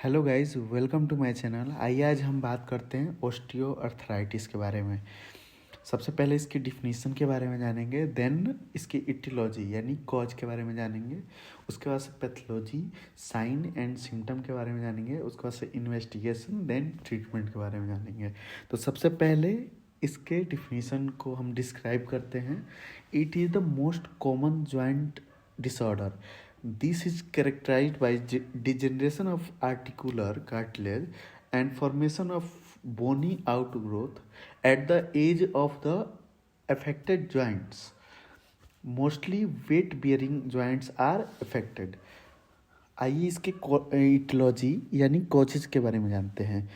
Hello guys, welcome to my channel. आइए आज हम बात करते हैं ऑस्टियो अर्थराइटिस के बारे में। सबसे पहले इसकी डिफिनीशन के बारे में जानेंगे, देन इसकी इटियोलॉजी यानी कॉज के बारे में जानेंगे, उसके बाद से पैथोलॉजी, साइन एंड सिम्टम के बारे में जानेंगे, उसके बाद से इन्वेस्टिगेशन, देन ट्रीटमेंट के बारे में जानेंगे। तो सबसे पहले इसके डिफिनीशन को हम डिस्क्राइब करते हैं। It is the most common joint disorder. This is characterized by degeneration of articular cartilage and formation of bony outgrowth at the edge of the affected joints. Mostly weight-bearing joints are affected. आइए इसके etiology यानी causes के बारे में जानते हैं।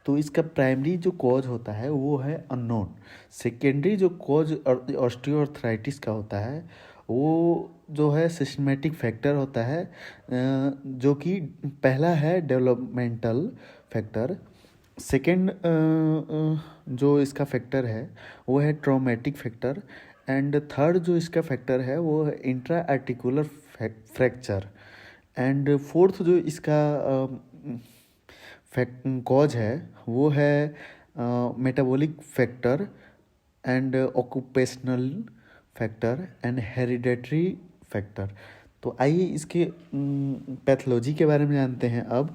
तो इसका प्राइमरी जो कॉज होता है वो है अननोन। सेकेंडरी जो कॉज ऑस्टियोआर्थराइटिस का होता है वो जो है सिस्टमेटिक फैक्टर होता है, जो कि पहला है डेवलपमेंटल फैक्टर। सेकेंड जो इसका फैक्टर है वो है ट्रॉमेटिक फैक्टर। एंड थर्ड जो इसका फैक्टर है वो है intra articular fracture. And fourth जो इसका कॉज है वो है metabolic factor and occupational factor and hereditary factor. तो आइए इसके पैथोलॉजी के बारे में जानते हैं अब।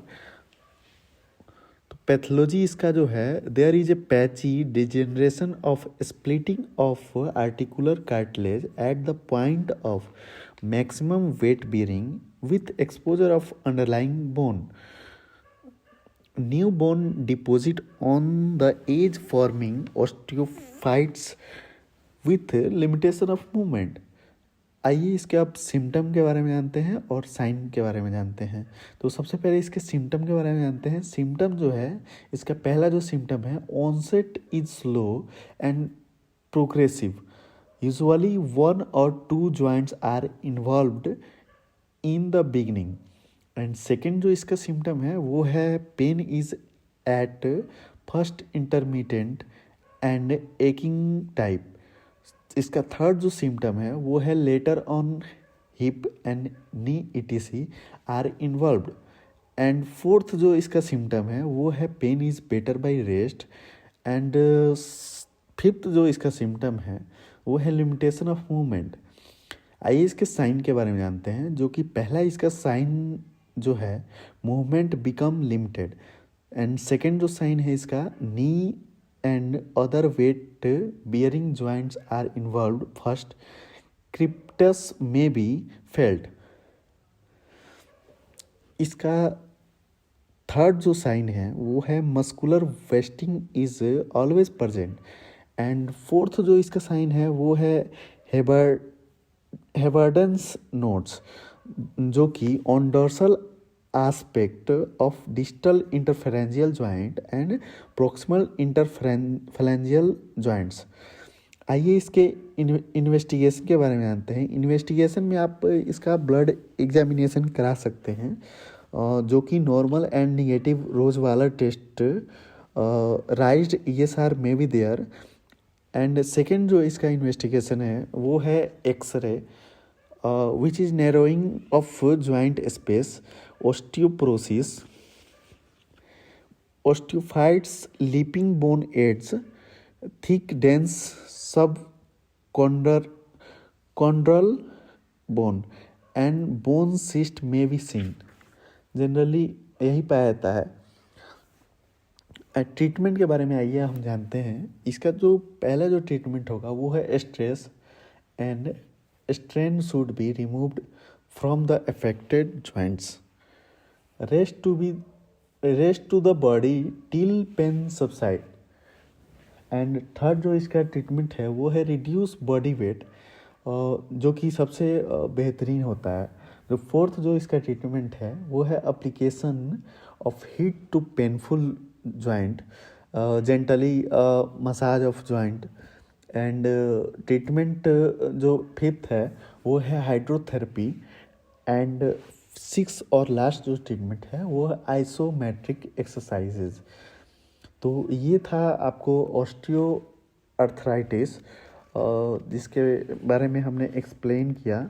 तो पैथोलॉजी इसका जो है, there is a patchy degeneration of splitting of articular cartilage at the point of maximum weight bearing with exposure of underlying bone. New bone deposit on the edge forming osteophytes with limitation of movement. आइए इसके अब symptom के बारे में जानते हैं और sign के बारे में जानते हैं। तो सबसे पहले इसके सिम्टम के बारे में जानते हैं। सिम्टम जो है, इसका पहला जो सिम्टम है, onset is slow and progressive. Usually 1 or 2 joints are involved in the beginning. And second जो इसका सिम्टम है वो है pain is at first intermediate and aching type. इसका थर्ड जो सिम्टम है वो है later on hip and knee etc are involved. And fourth जो इसका सिम्टम है वो है pain is better by rest. And fifth जो इसका सिम्टम है वो है लिमिटेशन ऑफ मूवमेंट। आइए इसके साइन के बारे में जानते हैं। जो कि पहला इसका साइन जो है, movement become limited. And second जो साइन है इसका, knee and other weight bearing joints are involved first, crepitus may be felt. इसका थर्ड जो साइन है वो है muscular wasting is always present. And fourth जो इसका साइन है वो है हेबर्डन्स नोट्स, जो कि on dorsal aspect of distal interphalangeal joint and proximal interphalangeal joints. आइए इसके इन्वेस्टिगेशन के बारे में जानते हैं। इन्वेस्टिगेशन में आप इसका ब्लड एग्जामिनेशन करा सकते हैं, जो कि नॉर्मल एंड निगेटिव रोज वाला टेस्ट, राइज्ड ईएसआर में भी देयर। एंड सेकेंड जो इसका इन्वेस्टिगेशन है वो है x-ray, which is narrowing of joint space, osteoporosis, osteophytes, lipping bone ends, thick dense subchondral bone and bone cyst may be seen. Generally यही पाया जाता है। ट्रीटमेंट के बारे में आइए हम जानते हैं। इसका जो पहला जो ट्रीटमेंट होगा वो है stress, and strain should be removed from the affected joints. Rest to the body till pain subside. And third जो इसका ट्रीटमेंट है वो है रिड्यूस बॉडी वेट, जो कि सबसे बेहतरीन होता है। जो फोर्थ जो इसका ट्रीटमेंट है वो है application of heat to painful joint, gently massage of joint. And treatment जो फिफ्थ है वो है हाइड्रोथेरेपी। एंड सिक्स और लास्ट जो ट्रीटमेंट है वो है आइसोमेट्रिक एक्सरसाइजेज। तो ये था आपको ऑस्टियो अर्थराइटिस, जिसके बारे में हमने एक्सप्लेन किया।